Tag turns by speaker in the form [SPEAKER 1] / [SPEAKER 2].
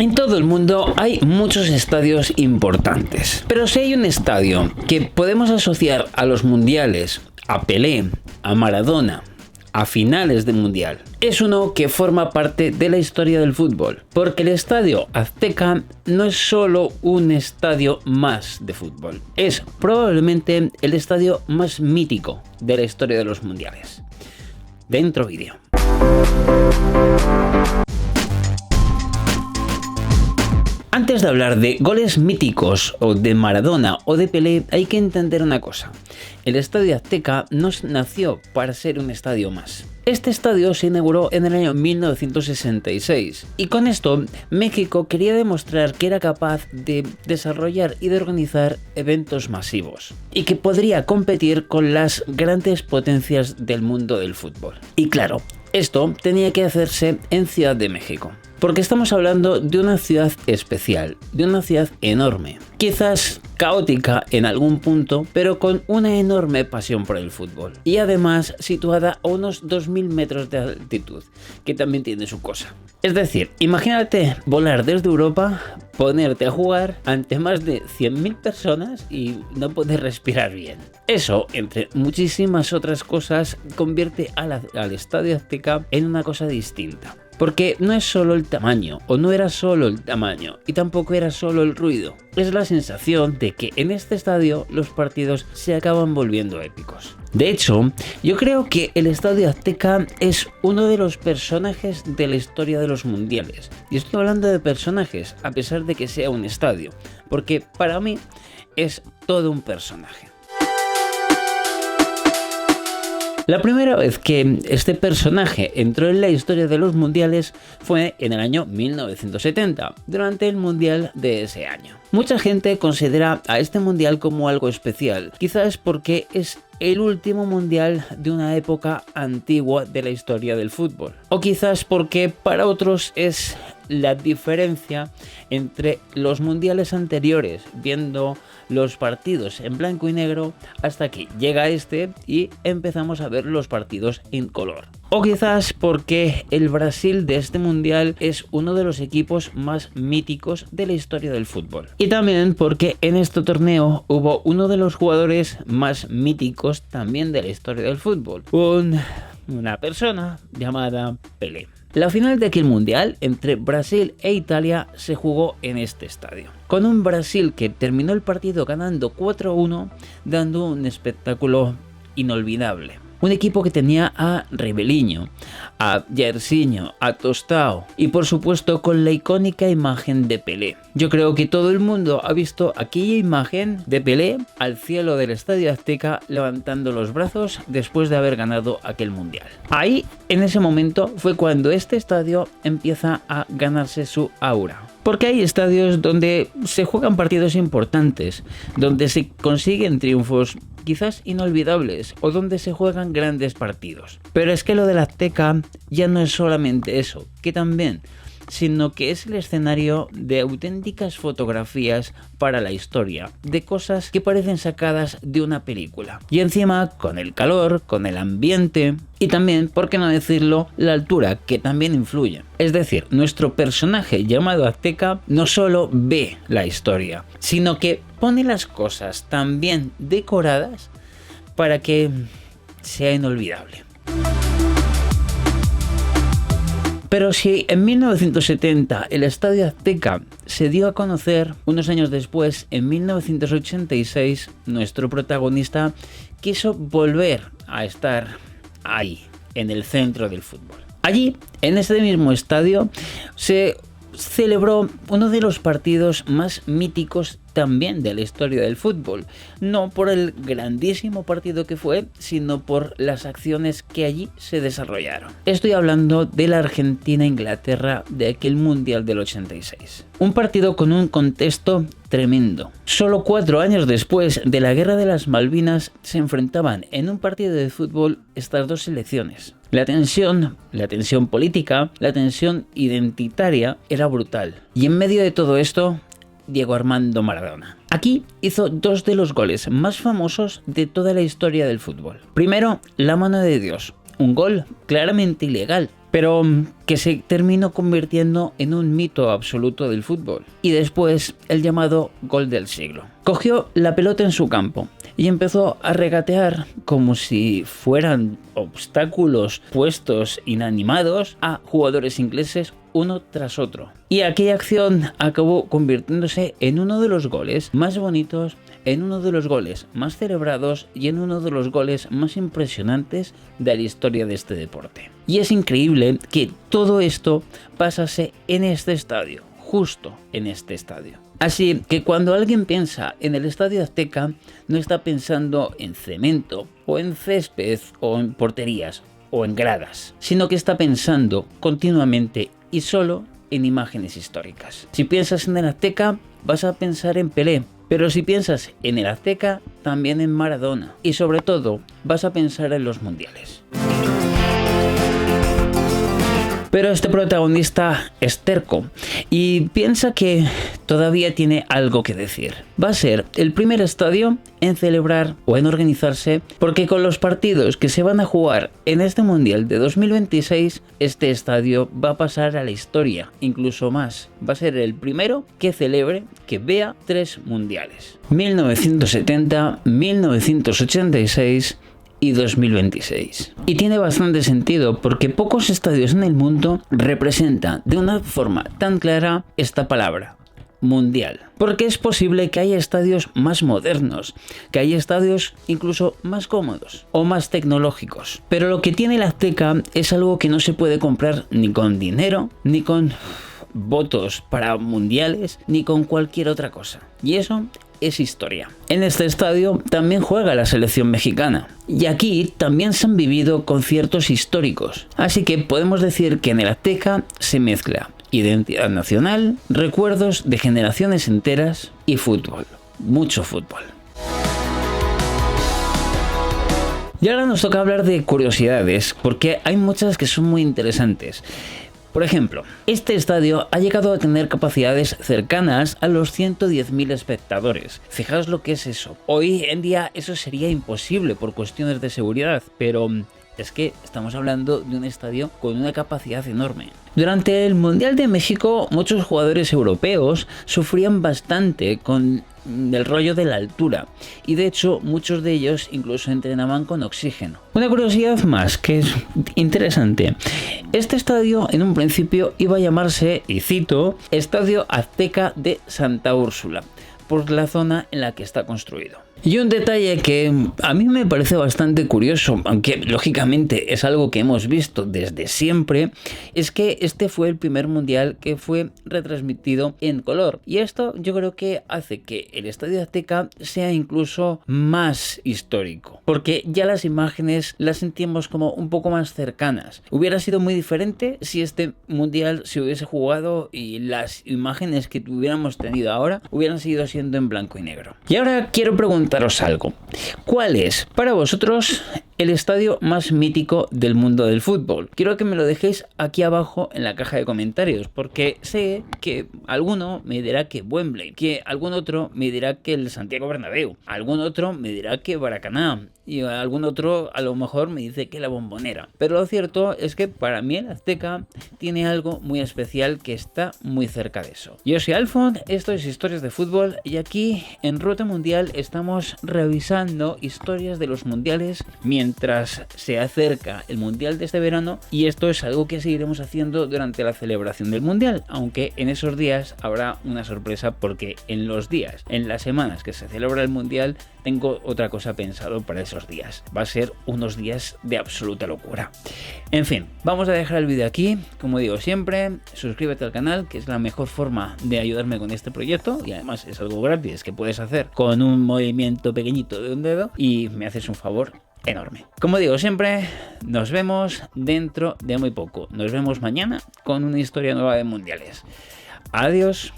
[SPEAKER 1] En todo el mundo hay muchos estadios importantes, pero si hay un estadio que podemos asociar a los mundiales, a Pelé, a Maradona, a finales de mundial, es uno que forma parte de la historia del fútbol, porque el Estadio Azteca no es solo un estadio más de fútbol, es probablemente el estadio más mítico de la historia de los mundiales. Dentro vídeo. Antes de hablar de goles míticos o de Maradona o de Pelé, hay que entender una cosa. El Estadio Azteca no nació para ser un estadio más. Este estadio se inauguró en el año 1966 y con esto México quería demostrar que era capaz de desarrollar y de organizar eventos masivos y que podría competir con las grandes potencias del mundo del fútbol. Y claro, esto tenía que hacerse en Ciudad de México. Porque estamos hablando de una ciudad especial, de una ciudad enorme, quizás caótica en algún punto, pero con una enorme pasión por el fútbol. Y además situada a unos 2000 metros de altitud, que también tiene su cosa. Es decir, imagínate volar desde Europa, ponerte a jugar ante más de 100.000 personas y no poder respirar bien. Eso, entre muchísimas otras cosas, convierte al Estadio Azteca en una cosa distinta. Porque no es solo el tamaño, o no era solo el tamaño, y tampoco era solo el ruido. Es la sensación de que en este estadio los partidos se acaban volviendo épicos. De hecho, yo creo que el Estadio Azteca es uno de los personajes de la historia de los mundiales. Y estoy hablando de personajes, a pesar de que sea un estadio, porque para mí es todo un personaje. La primera vez que este personaje entró en la historia de los mundiales fue en el año 1970, durante el mundial de ese año. Mucha gente considera a este mundial como algo especial, quizás porque es el último mundial de una época antigua de la historia del fútbol, o quizás porque para otros es la diferencia entre los mundiales anteriores, viendo los partidos en blanco y negro, hasta que llega este y empezamos a ver los partidos en color. O quizás porque el Brasil de este mundial es uno de los equipos más míticos de la historia del fútbol. Y también porque en este torneo hubo uno de los jugadores más míticos también de la historia del fútbol. Una persona llamada Pelé. La final de aquel mundial entre Brasil e Italia se jugó en este estadio, con un Brasil que terminó el partido ganando 4-1, dando un espectáculo inolvidable. Un equipo que tenía a Riveliño, a Jairzinho, a Tostao y por supuesto con la icónica imagen de Pelé. Yo creo que todo el mundo ha visto aquella imagen de Pelé al cielo del Estadio Azteca levantando los brazos después de haber ganado aquel mundial. Ahí, en ese momento, fue cuando este estadio empieza a ganarse su aura. Porque hay estadios donde se juegan partidos importantes, donde se consiguen triunfos quizás inolvidables o donde se juegan grandes partidos. Pero es que lo del Azteca ya no es solamente eso, que también, sino que es el escenario de auténticas fotografías para la historia, de cosas que parecen sacadas de una película. Y encima, con el calor, con el ambiente y también, por qué no decirlo, la altura, que también influye. Es decir, nuestro personaje llamado Azteca no solo ve la historia, sino que pone las cosas tan bien decoradas para que sea inolvidable. Pero si en 1970 el Estadio Azteca se dio a conocer, unos años después, en 1986, nuestro protagonista quiso volver a estar ahí, en el centro del fútbol. Allí, en este mismo estadio, se celebró uno de los partidos más míticos también de la historia del fútbol, no por el grandísimo partido que fue, sino por las acciones que allí se desarrollaron. Estoy hablando de la Argentina-Inglaterra de aquel Mundial del 86. Un partido con un contexto tremendo. Solo 4 años después de la Guerra de las Malvinas se enfrentaban en un partido de fútbol estas dos selecciones. La tensión política, la tensión identitaria era brutal. Y en medio de todo esto, Diego Armando Maradona. Aquí hizo 2 de los goles más famosos de toda la historia del fútbol. Primero, la mano de Dios, un gol claramente ilegal, pero que se terminó convirtiendo en un mito absoluto del fútbol. Y después el llamado gol del siglo. Cogió la pelota en su campo y empezó a regatear como si fueran obstáculos puestos inanimados a jugadores ingleses uno tras otro. Y aquella acción acabó convirtiéndose en uno de los goles más bonitos, en uno de los goles más celebrados y en uno de los goles más impresionantes de la historia de este deporte. Y es increíble que todo esto pasase en este estadio, justo en este estadio. Así que cuando alguien piensa en el Estadio Azteca, no está pensando en cemento, o en césped, o en porterías, o en gradas, sino que está pensando continuamente y solo en imágenes históricas. Si piensas en el Azteca, vas a pensar en Pelé, pero si piensas en el Azteca, también en Maradona, y sobre todo, vas a pensar en los mundiales. Pero este protagonista es terco y piensa que todavía tiene algo que decir. Va a ser el primer estadio en celebrar o en organizarse, porque con los partidos que se van a jugar en este Mundial de 2026, este estadio va a pasar a la historia, incluso más. Va a ser el primero que celebre, que vea 3 mundiales. 1970, 1986... y 2026. Y tiene bastante sentido porque pocos estadios en el mundo representan de una forma tan clara esta palabra, mundial. Porque es posible que haya estadios más modernos, que haya estadios incluso más cómodos o más tecnológicos. Pero lo que tiene el Azteca es algo que no se puede comprar ni con dinero, ni con votos para mundiales, ni con cualquier otra cosa. Y eso es historia. En este estadio también juega la selección mexicana y aquí también se han vivido conciertos históricos, así que podemos decir que en el Azteca se mezcla identidad nacional, recuerdos de generaciones enteras y fútbol, mucho fútbol. Y ahora nos toca hablar de curiosidades, porque hay muchas que son muy interesantes. Por ejemplo, este estadio ha llegado a tener capacidades cercanas a los 110.000 espectadores. Fijaos lo que es eso. Hoy en día eso sería imposible por cuestiones de seguridad, pero es que estamos hablando de un estadio con una capacidad enorme. Durante el Mundial de México, muchos jugadores europeos sufrían bastante con el rollo de la altura y de hecho muchos de ellos incluso entrenaban con oxígeno. Una curiosidad más que es interesante: este estadio en un principio iba a llamarse, y cito, Estadio Azteca de Santa Úrsula, por la zona en la que está construido. Y un detalle que a mí me parece bastante curioso, aunque lógicamente es algo que hemos visto desde siempre, es que este fue el primer mundial que fue retransmitido en color. Y esto yo creo que hace que el Estadio Azteca sea incluso más histórico, porque ya las imágenes las sentimos como un poco más cercanas. Hubiera sido muy diferente si este mundial se hubiese jugado y las imágenes que hubiéramos tenido ahora hubieran seguido siendo en blanco y negro. Y ahora quiero preguntaros algo. ¿Cuál es para vosotros el estadio más mítico del mundo del fútbol? Quiero que me lo dejéis aquí abajo en la caja de comentarios, porque sé que alguno me dirá que Wembley, que algún otro me dirá que el Santiago Bernabéu, algún otro me dirá que Maracaná, y algún otro a lo mejor me dice que la Bombonera. Pero lo cierto es que para mí el Azteca tiene algo muy especial que está muy cerca de eso. Yo soy Alfon, esto es Historias de Fútbol, y aquí en Ruta Mundial estamos revisando historias de los mundiales mientras se acerca el mundial de este verano, y esto es algo que seguiremos haciendo durante la celebración del mundial, aunque en esos días habrá una sorpresa, porque en los días, en las semanas que se celebra el mundial, tengo otra cosa pensado para esos días. Va a ser unos días de absoluta locura. En fin, vamos a dejar el vídeo aquí. Como digo siempre, suscríbete al canal, que es la mejor forma de ayudarme con este proyecto, y además es algo gratis que puedes hacer con un movimiento pequeñito de un dedo y me haces un favor enorme. Como digo siempre, nos vemos dentro de muy poco. Nos vemos mañana con una historia nueva de mundiales. Adiós.